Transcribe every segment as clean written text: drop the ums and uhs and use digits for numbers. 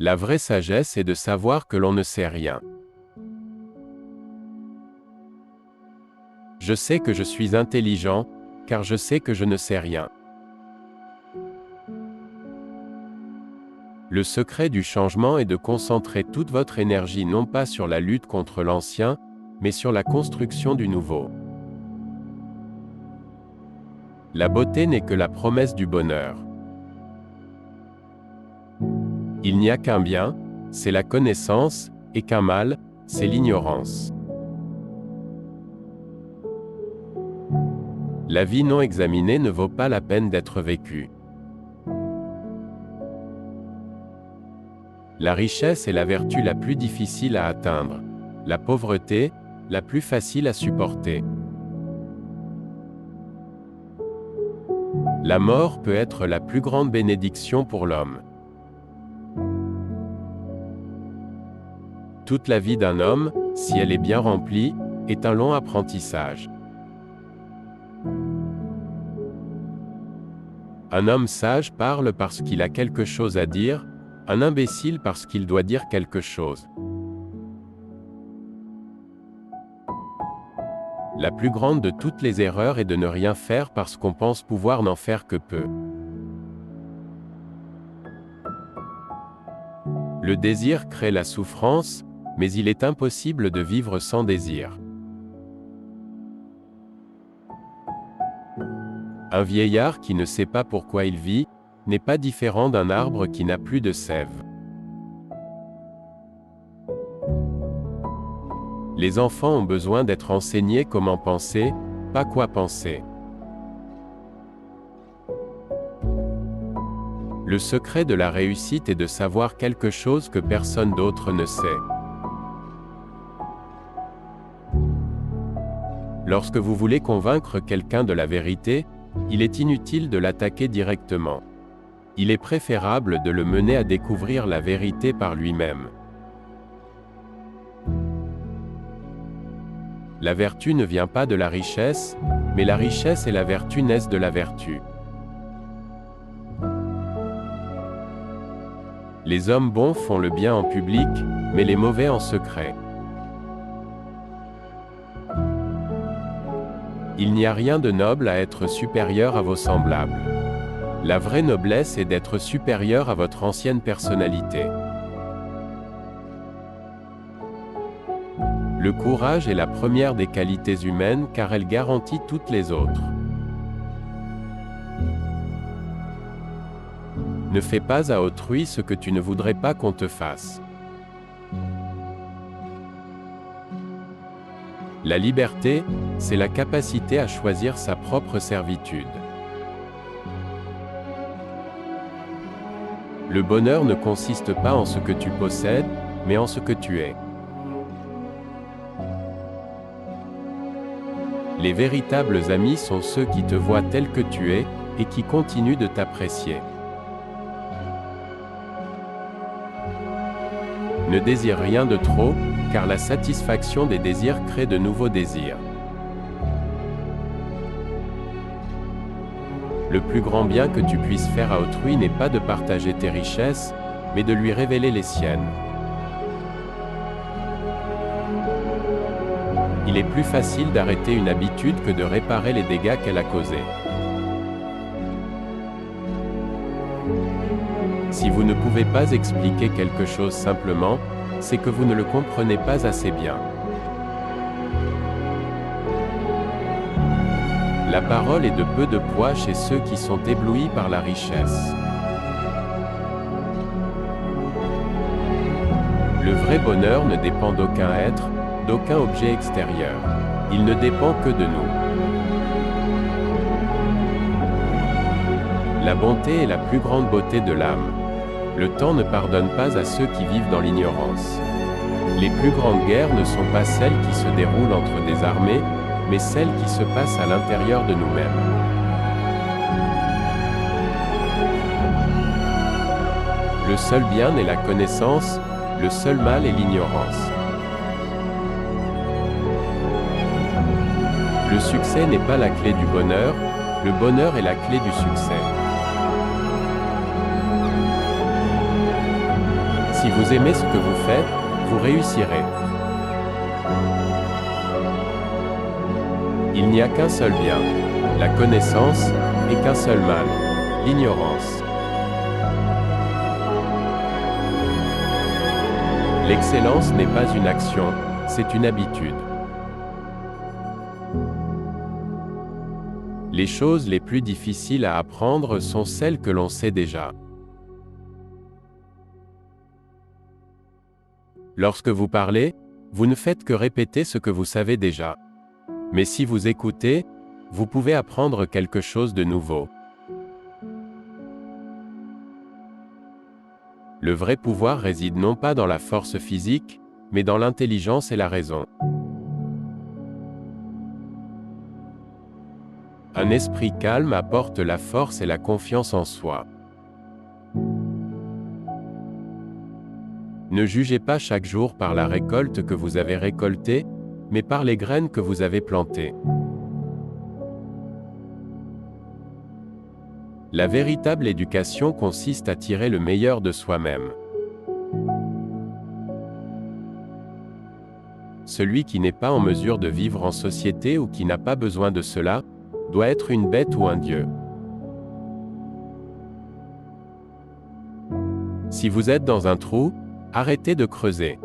La vraie sagesse est de savoir que l'on ne sait rien. Je sais que je suis intelligent, car je sais que je ne sais rien. Le secret du changement est de concentrer toute votre énergie non pas sur la lutte contre l'ancien, mais sur la construction du nouveau. La beauté n'est que la promesse du bonheur. Il n'y a qu'un bien, c'est la connaissance, et qu'un mal, c'est l'ignorance. La vie non examinée ne vaut pas la peine d'être vécue. La richesse est la vertu la plus difficile à atteindre. La pauvreté, la plus facile à supporter. La mort peut être la plus grande bénédiction pour l'homme. Toute la vie d'un homme, si elle est bien remplie, est un long apprentissage. Un homme sage parle parce qu'il a quelque chose à dire, un imbécile parce qu'il doit dire quelque chose. La plus grande de toutes les erreurs est de ne rien faire parce qu'on pense pouvoir n'en faire que peu. Le désir crée la souffrance, mais il est impossible de vivre sans désir. Un vieillard qui ne sait pas pourquoi il vit, n'est pas différent d'un arbre qui n'a plus de sève. Les enfants ont besoin d'être enseignés comment penser, pas quoi penser. Le secret de la réussite est de savoir quelque chose que personne d'autre ne sait. Lorsque vous voulez convaincre quelqu'un de la vérité, il est inutile de l'attaquer directement. Il est préférable de le mener à découvrir la vérité par lui-même. La vertu ne vient pas de la richesse, mais la richesse et la vertu naissent de la vertu. Les hommes bons font le bien en public, mais les mauvais en secret. Il n'y a rien de noble à être supérieur à vos semblables. La vraie noblesse est d'être supérieur à votre ancienne personnalité. Le courage est la première des qualités humaines car elle garantit toutes les autres. Ne fais pas à autrui ce que tu ne voudrais pas qu'on te fasse. La liberté, c'est la capacité à choisir sa propre servitude. Le bonheur ne consiste pas en ce que tu possèdes, mais en ce que tu es. Les véritables amis sont ceux qui te voient tel que tu es, et qui continuent de t'apprécier. Ne désire rien de trop, car la satisfaction des désirs crée de nouveaux désirs. Le plus grand bien que tu puisses faire à autrui n'est pas de partager tes richesses, mais de lui révéler les siennes. Il est plus facile d'arrêter une habitude que de réparer les dégâts qu'elle a causés. Si vous ne pouvez pas expliquer quelque chose simplement, c'est que vous ne le comprenez pas assez bien. La parole est de peu de poids chez ceux qui sont éblouis par la richesse. Le vrai bonheur ne dépend d'aucun être, d'aucun objet extérieur. Il ne dépend que de nous. La bonté est la plus grande beauté de l'âme. Le temps ne pardonne pas à ceux qui vivent dans l'ignorance. Les plus grandes guerres ne sont pas celles qui se déroulent entre des armées, mais celles qui se passent à l'intérieur de nous-mêmes. Le seul bien est la connaissance, le seul mal est l'ignorance. Le succès n'est pas la clé du bonheur, le bonheur est la clé du succès. Si vous aimez ce que vous faites, vous réussirez. Il n'y a qu'un seul bien, la connaissance, et qu'un seul mal, l'ignorance. L'excellence n'est pas une action, c'est une habitude. Les choses les plus difficiles à apprendre sont celles que l'on sait déjà. Lorsque vous parlez, vous ne faites que répéter ce que vous savez déjà. Mais si vous écoutez, vous pouvez apprendre quelque chose de nouveau. Le vrai pouvoir réside non pas dans la force physique, mais dans l'intelligence et la raison. Un esprit calme apporte la force et la confiance en soi. Ne jugez pas chaque jour par la récolte que vous avez récoltée, mais par les graines que vous avez plantées. La véritable éducation consiste à tirer le meilleur de soi-même. Celui qui n'est pas en mesure de vivre en société ou qui n'a pas besoin de cela, doit être une bête ou un dieu. Si vous êtes dans un trou, arrêtez de creuser.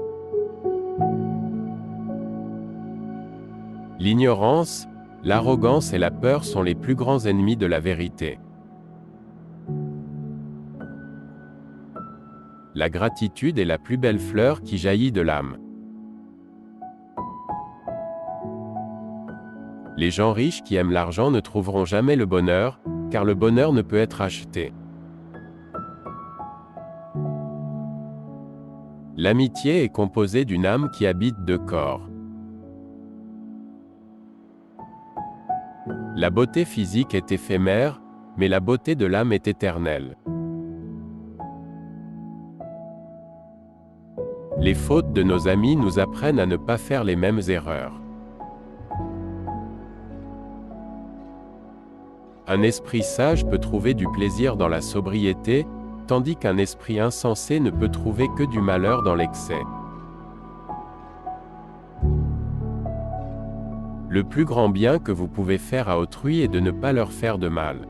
L'ignorance, l'arrogance et la peur sont les plus grands ennemis de la vérité. La gratitude est la plus belle fleur qui jaillit de l'âme. Les gens riches qui aiment l'argent ne trouveront jamais le bonheur, car le bonheur ne peut être acheté. L'amitié est composée d'une âme qui habite deux corps. La beauté physique est éphémère, mais la beauté de l'âme est éternelle. Les fautes de nos amis nous apprennent à ne pas faire les mêmes erreurs. Un esprit sage peut trouver du plaisir dans la sobriété, tandis qu'un esprit insensé ne peut trouver que du malheur dans l'excès. Le plus grand bien que vous pouvez faire à autrui est de ne pas leur faire de mal.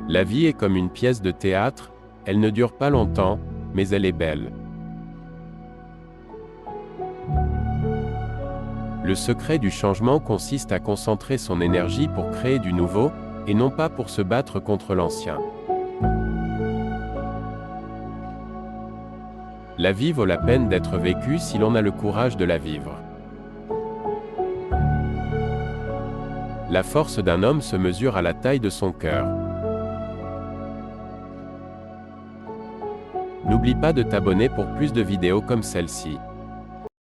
La vie est comme une pièce de théâtre, elle ne dure pas longtemps, mais elle est belle. Le secret du changement consiste à concentrer son énergie pour créer du nouveau, et non pas pour se battre contre l'ancien. La vie vaut la peine d'être vécue si l'on a le courage de la vivre. La force d'un homme se mesure à la taille de son cœur. N'oublie pas de t'abonner pour plus de vidéos comme celle-ci.